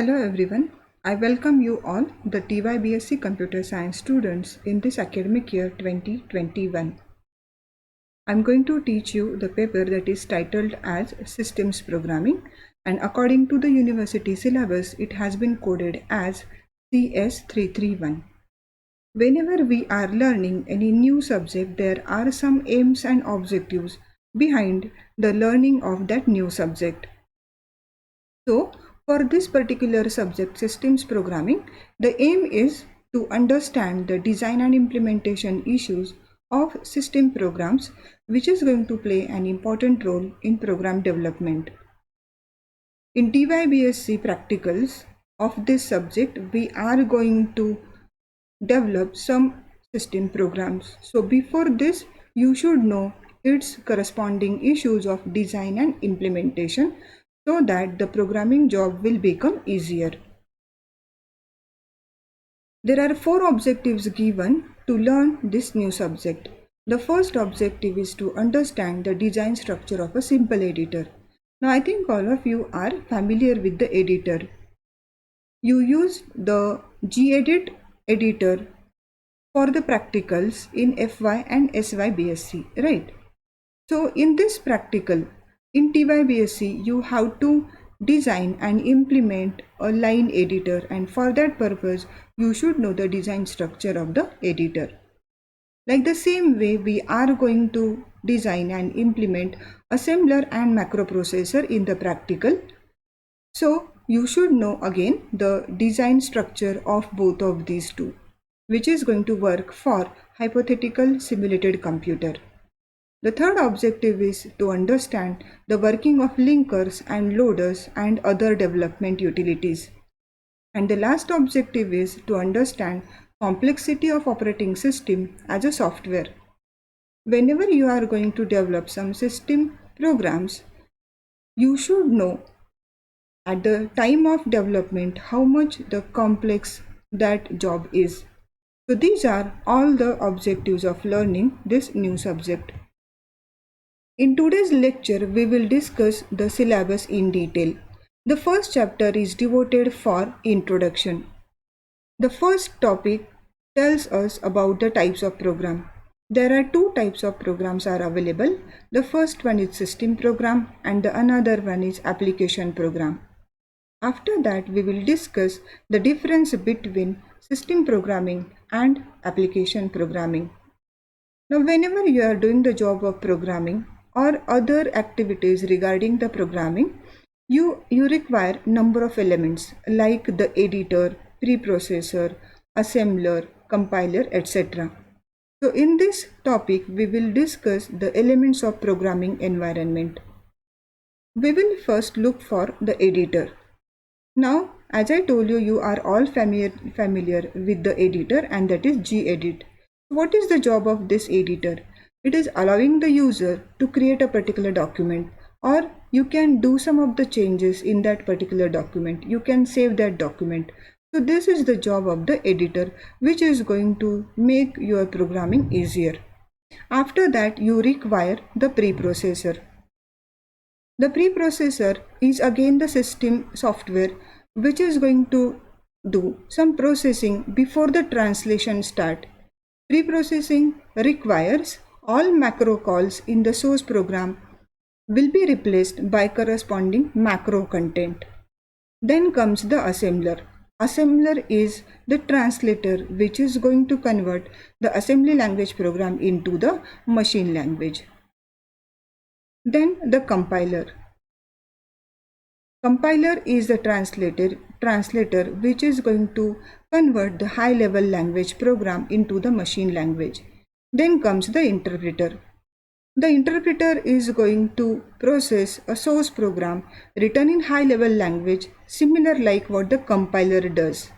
Hello everyone. I welcome you all, the TYBSc Computer Science students in this academic year 2021. I'm going to teach you the paper that is titled as Systems Programming, and according to the university syllabus, it has been coded as CS331. Whenever we are learning any new subject, there are some aims and objectives behind the learning of that new subject. So, for this particular subject, systems programming, the aim is to understand the design and implementation issues of system programs, which is going to play an important role in program development. In TYBSc practicals of this subject, we are going to develop some system programs. So before this, you should know its corresponding issues of design and implementation so that the programming job will become easier. There are 4 objectives given to learn this new subject. The first objective is to understand the design structure of a simple editor. Now I think all of you are familiar with the editor. You use the gedit editor for the practicals in FY and SY BSc, right? So in this practical, in TYBSc, you have to design and implement a line editor, and for that purpose, you should know the design structure of the editor. Like the same way, we are going to design and implement assembler and macroprocessor in the practical. So you should know again the design structure of both of these two, which is going to work for hypothetical simulated computer. The third objective is to understand the working of linkers and loaders and other development utilities. And the last objective is to understand complexity of operating system as a software. Whenever you are going to develop some system programs, you should know at the time of development how much the complex that job is. So these are all the objectives of learning this new subject. In today's lecture, we will discuss the syllabus in detail. The first chapter is devoted for introduction. The first topic tells us about the types of program. There are 2 types of programs are available. The first one is system program and the another one is application program. After that, we will discuss the difference between system programming and application programming. Now, whenever you are doing the job of programming or other activities regarding the programming, you require number of elements like the editor, preprocessor, assembler, compiler, etc. So in this topic, we will discuss the elements of programming environment. We will first look for the editor. Now, as I told you, you are all familiar with the editor, and that is gedit. What is the job of this editor? It is allowing the user to create a particular document, or you can do some of the changes in that particular document. You can save that document. So this is the job of the editor, which is going to make your programming easier. After that, you require the preprocessor. The preprocessor is again the system software which is going to do some processing before the translation start. Preprocessing requires all macro calls in the source program will be replaced by corresponding macro content. Then comes the assembler. Assembler is the translator which is going to convert the assembly language program into the machine language. Then the compiler. Compiler is the translator which is going to convert the high level language program into the machine language. Then comes the interpreter. The interpreter is going to process a source program written in high level language similar like what the compiler does.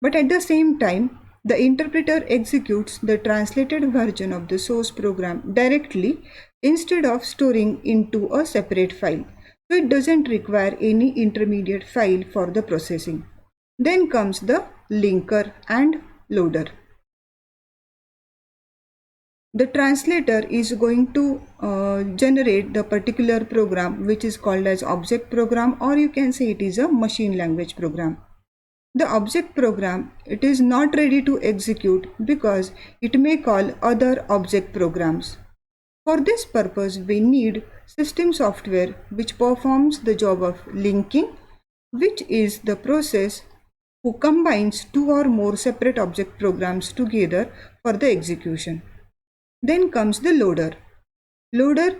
But at the same time, the interpreter executes the translated version of the source program directly instead of storing into a separate file. So it doesn't require any intermediate file for the processing. Then comes the linker and loader. The translator is going to generate the particular program which is called as object program, or you can say it is a machine language program. The object program, it is not ready to execute because it may call other object programs. For this purpose, we need system software which performs the job of linking, which is the process who combines two or more separate object programs together for the execution. Then comes the loader. Loader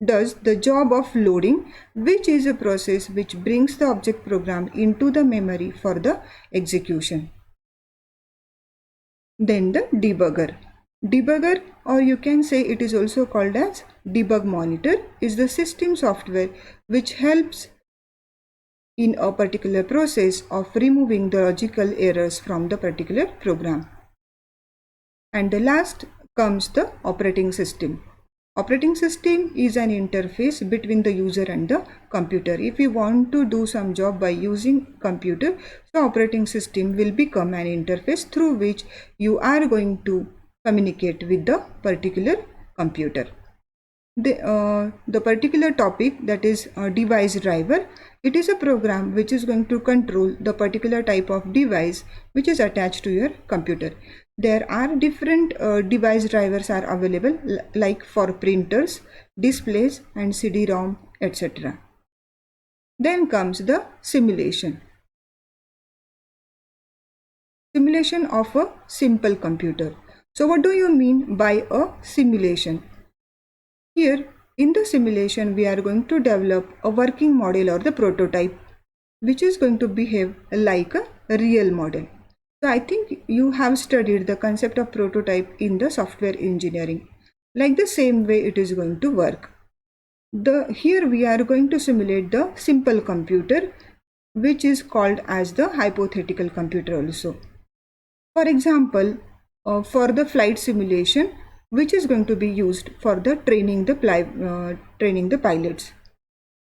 does the job of loading, which is a process which brings the object program into the memory for the execution. Then the debugger. Debugger, or you can say it is also called as debug monitor, is the system software which helps in a particular process of removing the logical errors from the particular program. And the last comes the operating system. Operating system is an interface between the user and the computer. If you want to do some job by using computer, so operating system will become an interface through which you are going to communicate with the particular computer. The particular topic, that is device driver, it is a program which is going to control the particular type of device which is attached to your computer. There are different device drivers are available, like for printers, displays and CD-ROM, etc. Then comes the simulation. Simulation of a simple computer. So what do you mean by a simulation? Here in the simulation we are going to develop a working model or the prototype which is going to behave like a real model. So I think you have studied the concept of prototype in the software engineering. Like the same way it is going to work. Here we are going to simulate the simple computer, which is called as the hypothetical computer also. For example, for the flight simulation, which is going to be used for the training the pilots.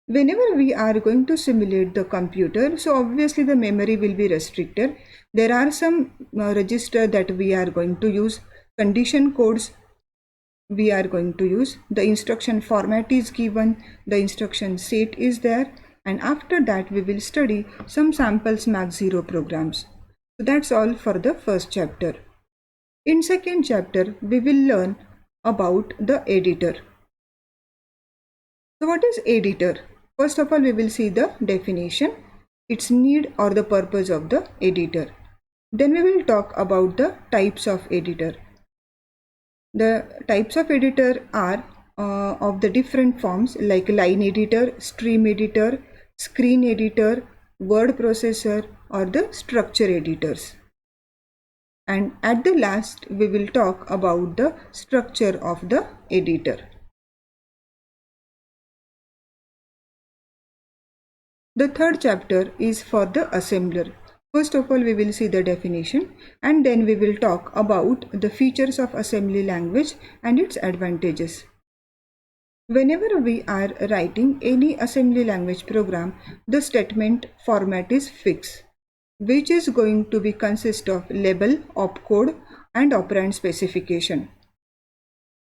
Whenever we are going to simulate the computer, so obviously the memory will be restricted. There are some register that we are going to use, condition codes we are going to use, the instruction format is given, the instruction set is there, and after that we will study some samples Mach 0 programs. So that's all for the first chapter. In second chapter, we will learn about the editor. So what is editor? First of all, we will see the definition, its need or the purpose of the editor. Then we will talk about the types of editor. The types of editor are of the different forms, like line editor, stream editor, screen editor, word processor, or the structure editors. And at the last, we will talk about the structure of the editor. The third chapter is for the assembler. First of all, we will see the definition, and then we will talk about the features of assembly language and its advantages. Whenever we are writing any assembly language program, the statement format is fixed, which is going to be consist of label, opcode and operand specification.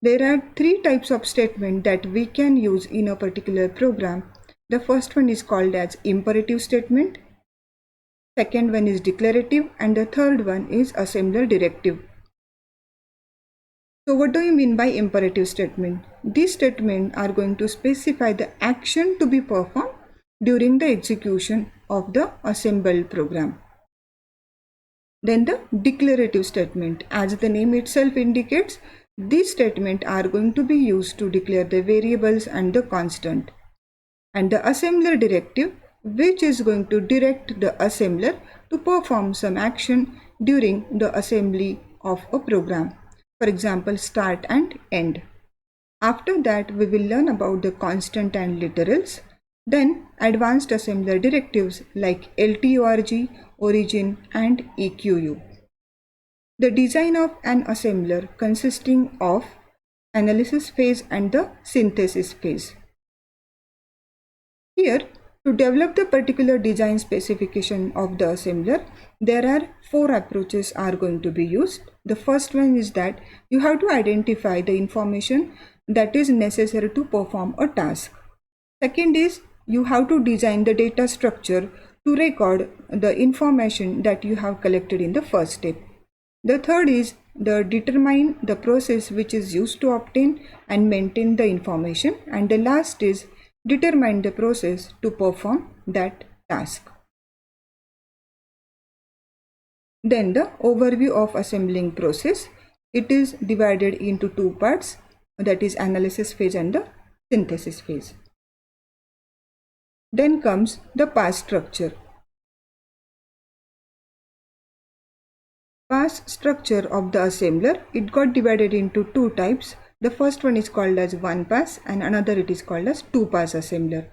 There are three types of statement that we can use in a particular program. The first one is called as imperative statement, second one is declarative, and the third one is assembler directive. So what do you mean by imperative statement? These statements are going to specify the action to be performed during the execution of the assembled program. Then the declarative statement, as the name itself indicates, these statements are going to be used to declare the variables and the constant. And the assembler directive, which is going to direct the assembler to perform some action during the assembly of a program. For example, start and end. After that, we will learn about the constant and literals. Then advanced assembler directives like LTORG, origin and EQU. The design of an assembler consisting of analysis phase and the synthesis phase. Here To develop the particular design specification of the assembler, there are 4 approaches are going to be used. The first one is that you have to identify the information that is necessary to perform a task. Second is you have to design the data structure to record the information that you have collected in the first step. The third is determine the process which is used to obtain and maintain the information, and the last is determine the process to perform that task. Then the overview of assembling process. It is divided into 2 parts, that is analysis phase and the synthesis phase. Then comes the pass structure. Pass structure of the assembler, it got divided into 2 types. The first one is called as one pass and another it is called as 2 pass assembler.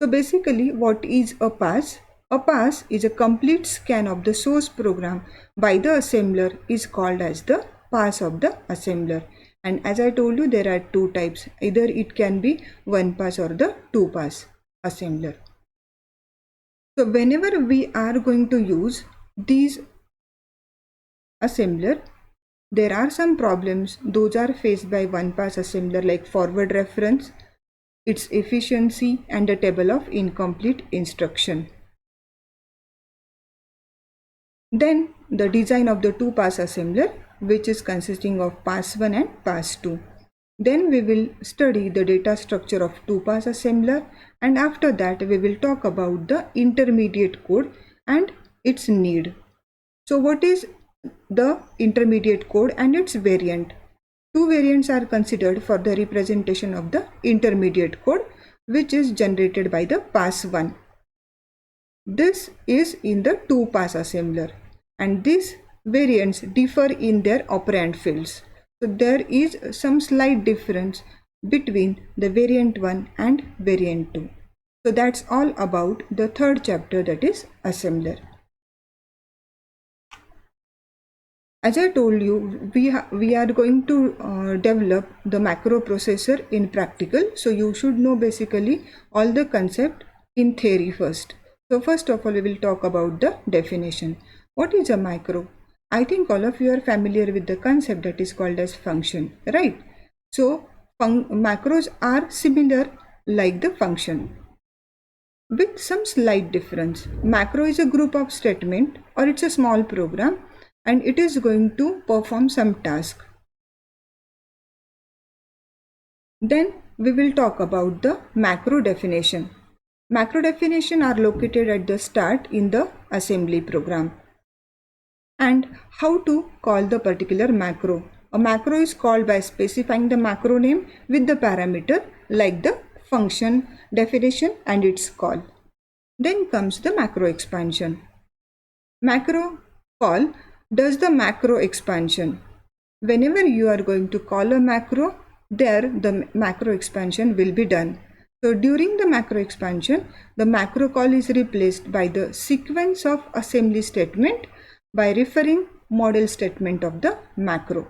So basically what is a pass? A pass is a complete scan of the source program by the assembler is called as the pass of the assembler. And as I told you, there are 2 types. Either it can be one pass or the 2 pass assembler. So whenever we are going to use these assembler, there are some problems. Those are faced by one pass assembler, like forward reference, its efficiency, and a table of incomplete instruction. Then the design of the 2 pass assembler, which is consisting of pass 1 and pass 2. Then we will study the data structure of 2 pass assembler, and after that we will talk about the intermediate code and its need. So what is the intermediate code and its variant? 2 variants are considered for the representation of the intermediate code, which is generated by the pass 1. This is in the 2 pass assembler, and these variants differ in their operand fields. So there is some slight difference between the variant 1 and variant 2. So that's all about the third chapter, that is assembler. As I told you, we are going to develop the macro processor in practical. So you should know basically all the concept in theory first. So first of all, we will talk about the definition. What is a macro? I think all of you are familiar with the concept that is called as function, right? So macros are similar like the function, with some slight difference. Macro is a group of statement, or it's a small program, and it is going to perform some task. Then we will talk about the macro definition. Macro definition are located at the start in the assembly program. And how to call the particular macro. A macro is called by specifying the macro name with the parameter like the function, definition, and its call. Then comes the macro expansion. Macro call does the macro expansion. Whenever you are going to call a macro, there the macro expansion will be done. So during the macro expansion, the macro call is replaced by the sequence of assembly statement by referring model statement of the macro.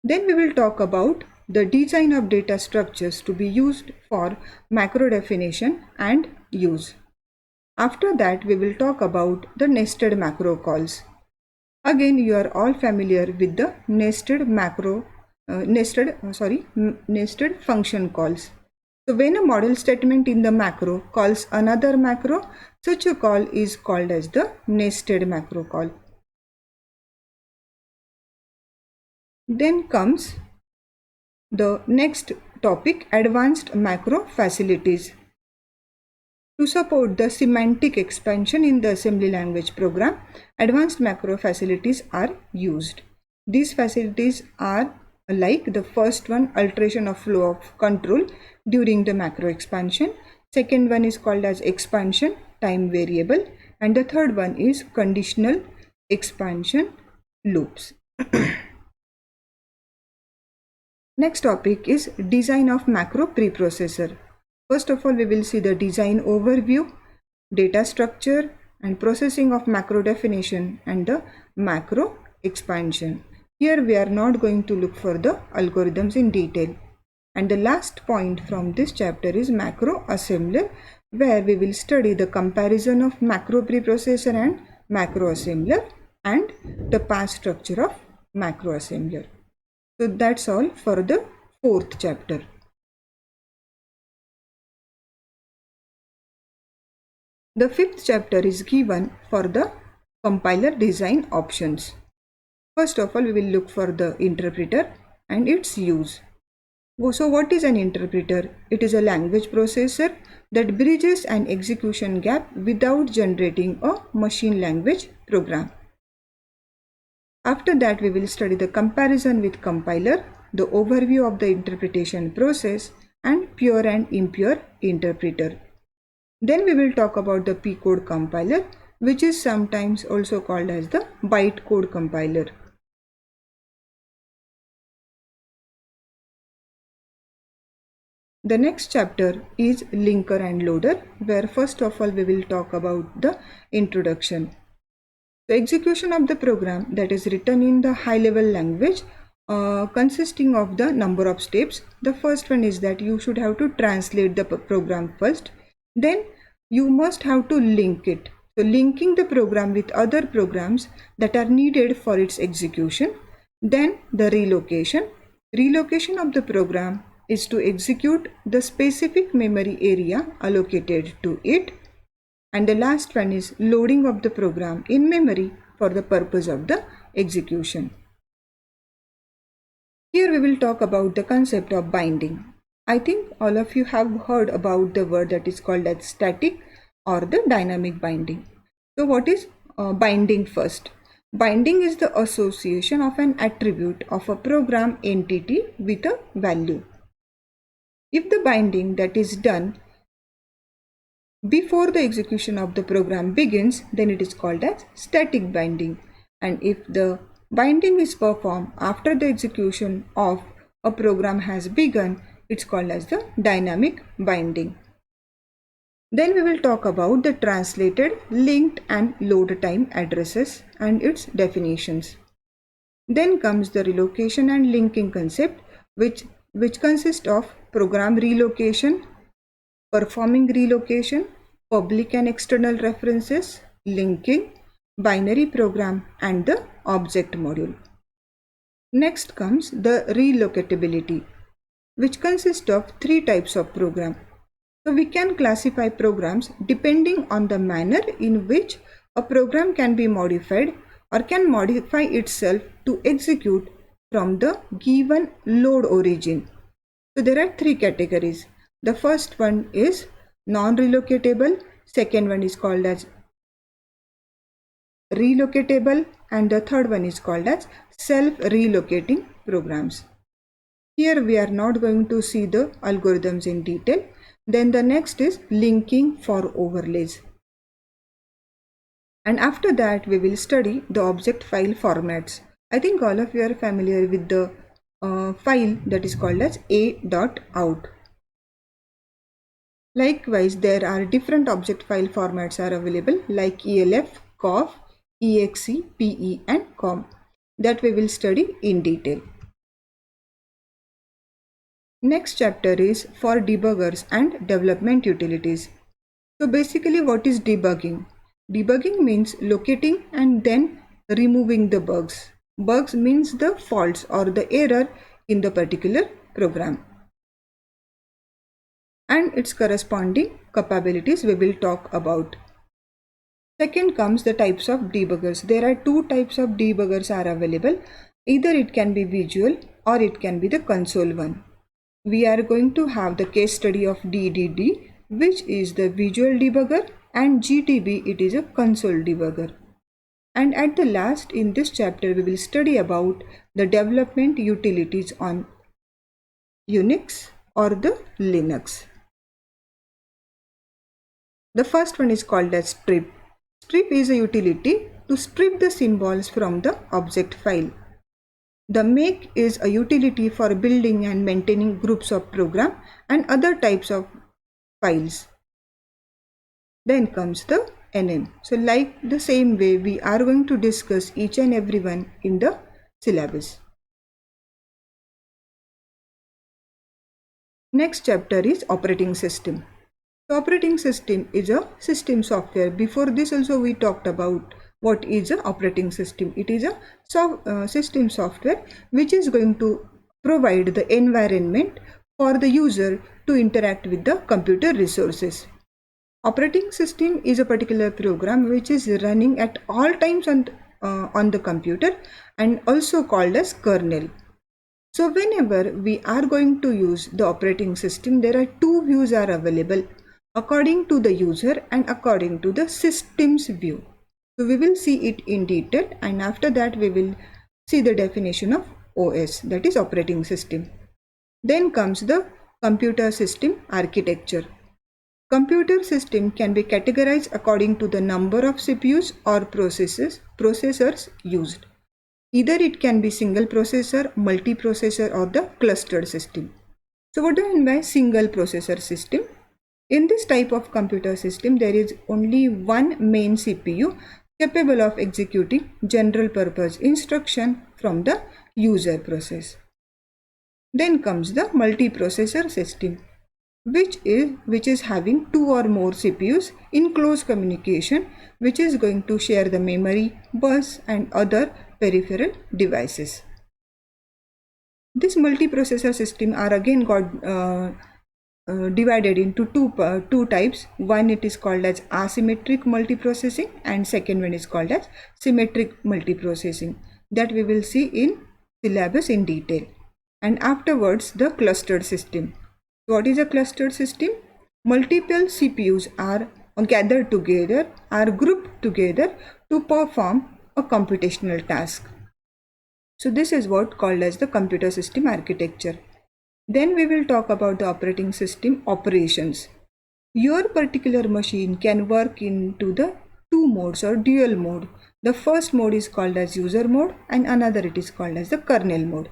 Then we will talk about the design of data structures to be used for macro definition and use. After that, we will talk about the nested macro calls. Again, you are all familiar with the nested function calls. So when a model statement in the macro calls another macro, such a call is called as the nested macro call. Then comes the next topic, advanced macro facilities. To support the semantic expansion in the assembly language program, advanced macro facilities are used. These facilities are like the first one, alteration of flow of control during the macro expansion. Second one is called as expansion time variable, and the third one is conditional expansion loops. Next topic is design of macro preprocessor. First of all, we will see the design overview, data structure, and processing of macro definition and the macro expansion. Here we are not going to look for the algorithms in detail. And the last point from this chapter is macro assembler, where we will study the comparison of macro preprocessor and macro assembler and the path structure of macro assembler. So that's all for the fourth chapter. The fifth chapter is given for the compiler design options. First of all, we will look for the interpreter and its use. So what is an interpreter? It is a language processor that bridges an execution gap without generating a machine language program. After that, we will study the comparison with compiler, the overview of the interpretation process, and pure and impure interpreter. Then we will talk about the P-code compiler, which is sometimes also called as the bytecode compiler. The next chapter is linker and loader, where first of all we will talk about the introduction. The execution of the program that is written in the high-level language consisting of the number of steps. The first one is that you should have to translate the program first. Then you must have to link it. So linking the program with other programs that are needed for its execution. Then the relocation. Relocation of the program is to execute the specific memory area allocated to it. And the last one is loading of the program in memory for the purpose of the execution. Here we will talk about the concept of binding. I think all of you have heard about the word that is called as static or the dynamic binding. So what is binding first? Binding is the association of an attribute of a program entity with a value. If the binding that is done before the execution of the program begins, then it is called as static binding. And if the binding is performed after the execution of a program has begun, it's called as the dynamic binding. Then we will talk about the translated, linked and load time addresses and its definitions. Then comes the relocation and linking concept, which consists of program relocation, performing relocation, public and external references, linking, binary program and the object module. Next comes the relocatability, which consists of three types of program. So we can classify programs depending on the manner in which a program can be modified or can modify itself to execute from the given load origin. So there are three categories. The first one is non-relocatable, second one is called as relocatable, and the third one is called as self-relocating programs. Here we are not going to see the algorithms in detail. Then the next is linking for overlays. And after that we will study the object file formats. I think all of you are familiar with the file that is called as a.out. Likewise, there are different object file formats are available like ELF, COF, EXE, PE and COM that we will study in detail. Next chapter is for debuggers and development utilities. So basically what is debugging? Debugging means locating and then removing the bugs. Bugs means the faults or the error in the particular program. And its corresponding capabilities we will talk about. Second comes the types of debuggers. There are two types of debuggers are available. Either it can be visual or it can be the console one. We are going to have the case study of DDD, which is the visual debugger, and GTB, it is a console debugger. And at the last in this chapter we will study about the development utilities on Unix or the Linux. The first one is called as strip. Strip is a utility to strip the symbols from the object file. The make is a utility for building and maintaining groups of program and other types of files. Then comes the NM. So like the same way we are going to discuss each and every one in the syllabus. Next chapter is operating system. The operating system is a system software. Before this also we talked about what is a operating system. It is a system software which is going to provide the environment for the user to interact with the computer resources. Operating system is a particular program which is running at all times on the computer and also called as kernel. So whenever we are going to use the operating system, there are two views are available according to the user and according to the system's view. So we will see it in detail, and after that we will see the definition of OS, that is operating system. Then comes the computer system architecture. Computer system can be categorized according to the number of CPUs or processors used. Either it can be single processor, multiprocessor, or the clustered system. So what do I mean by single processor system? In this type of computer system, there is only one main CPU capable of executing general purpose instruction from the user process. Then comes the multiprocessor system, which is having two or more CPUs in close communication, which is going to share the memory, bus, and other peripheral devices. This multiprocessor system are again divided into two types. One, it is called as asymmetric multiprocessing, and second one is called as symmetric multiprocessing, that we will see in syllabus in detail. And afterwards, the clustered system. What is a clustered system? Multiple CPUs are gathered together, are grouped together to perform a computational task. So this is what called as the computer system architecture. Then we will talk about the operating system operations. Your particular machine can work into the two modes or dual mode. The first mode is called as user mode and another it is called as the kernel mode.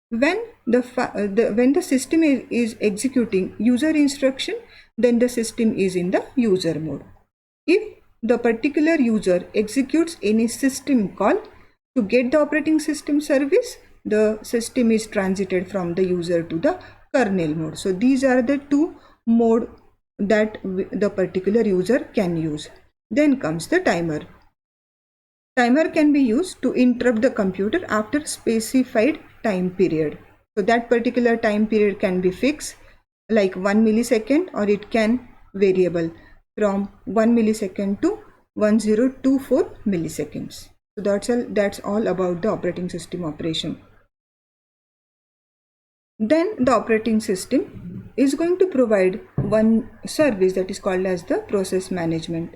When the system is executing user instruction, then the system is in the user mode. If the particular user executes any system call to get the operating system service, the system is transited from the user to the kernel mode. So these are the two modes that the particular user can use. Then comes the timer. Timer can be used to interrupt the computer after specified time period. So that particular time period can be fixed like 1 millisecond, or it can variable from 1 millisecond to 1024 milliseconds. So that's all about the operating system operation. Then the operating system is going to provide one service that is called as the process management.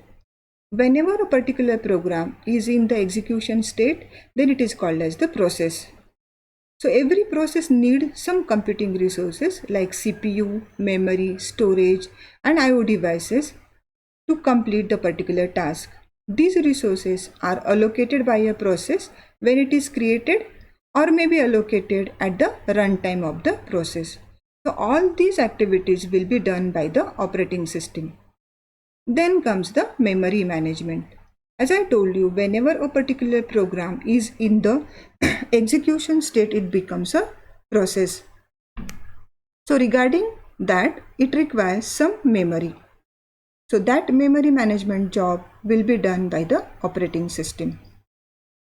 Whenever a particular program is in the execution state, then it is called as the process. So every process needs some computing resources like CPU, memory, storage, and I/O devices to complete the particular task. These resources are allocated by a process when it is created or may be allocated at the runtime of the process. So all these activities will be done by the operating system. Then comes the memory management. As I told you, whenever a particular program is in the execution state, it becomes a process. So regarding that, it requires some memory. So that memory management job will be done by the operating system.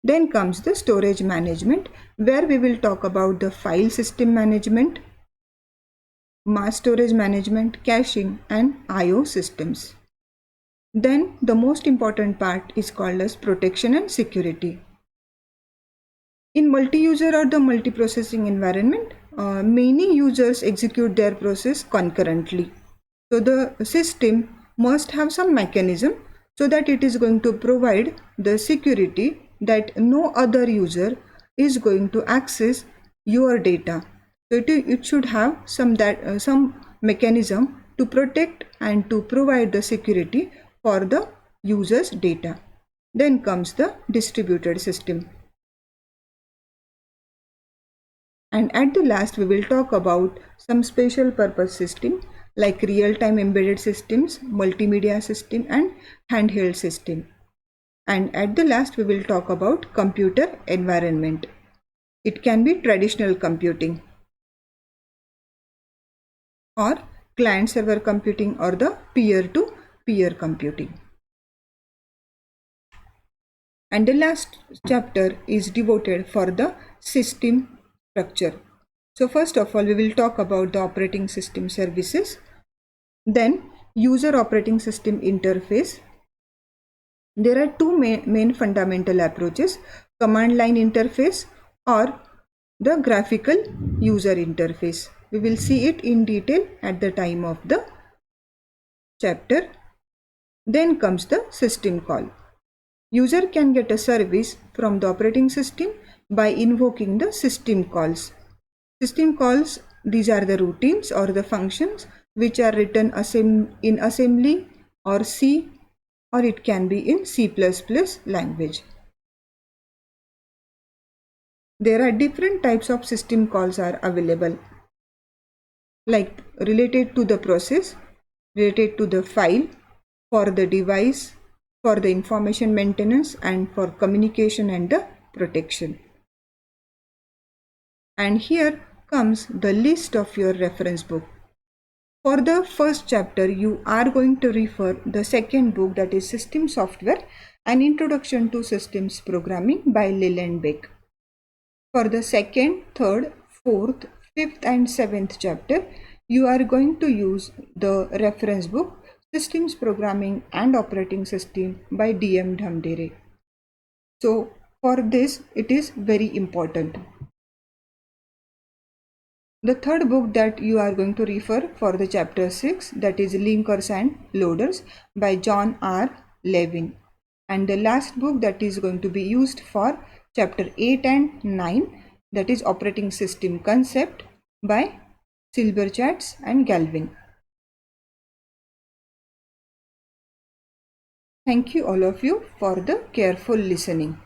Then comes the storage management, where we will talk about the file system management, mass storage management, caching, and I/O systems. Then the most important part is called as protection and security. In multi-user or the multiprocessing environment, many users execute their process concurrently. So the system must have some mechanism so that it is going to provide the security that no other user is going to access your data. So it should have some mechanism to protect and to provide the security for the user's data. Then comes the distributed system. And at the last, we will talk about some special purpose system like real-time embedded systems, multimedia system, and handheld system. And at the last, we will talk about computer environment. It can be traditional computing, or client server computing or the peer-to-peer computing. And the last chapter is devoted for the system structure. So first of all, we will talk about the operating system services, then user operating system interface. There are two main fundamental approaches: command line interface or the graphical user interface. We will see it in detail at the time of the chapter. Then comes the system call. User can get a service from the operating system by invoking the system calls. System calls, these are the routines or the functions which are written in assembly or C, or it can be in C++ language. There are different types of system calls are available, like related to the process, related to the file, for the device, for the information maintenance, and for communication and the protection. And here comes the list of your reference book. For the first chapter, you are going to refer the second book, that is System Software, An Introduction to Systems Programming by Leland Beck. For the second, third, fourth, fifth and seventh chapter, you are going to use the reference book Systems Programming and Operating System by D.M. Dhamdere. So for this, it is very important. The third book that you are going to refer for the chapter 6, that is Linkers and Loaders by John R. Levin. And the last book that is going to be used for chapter 8 and 9, that is Operating System Concept by Silberschatz and Galvin. Thank you all of you for the careful listening.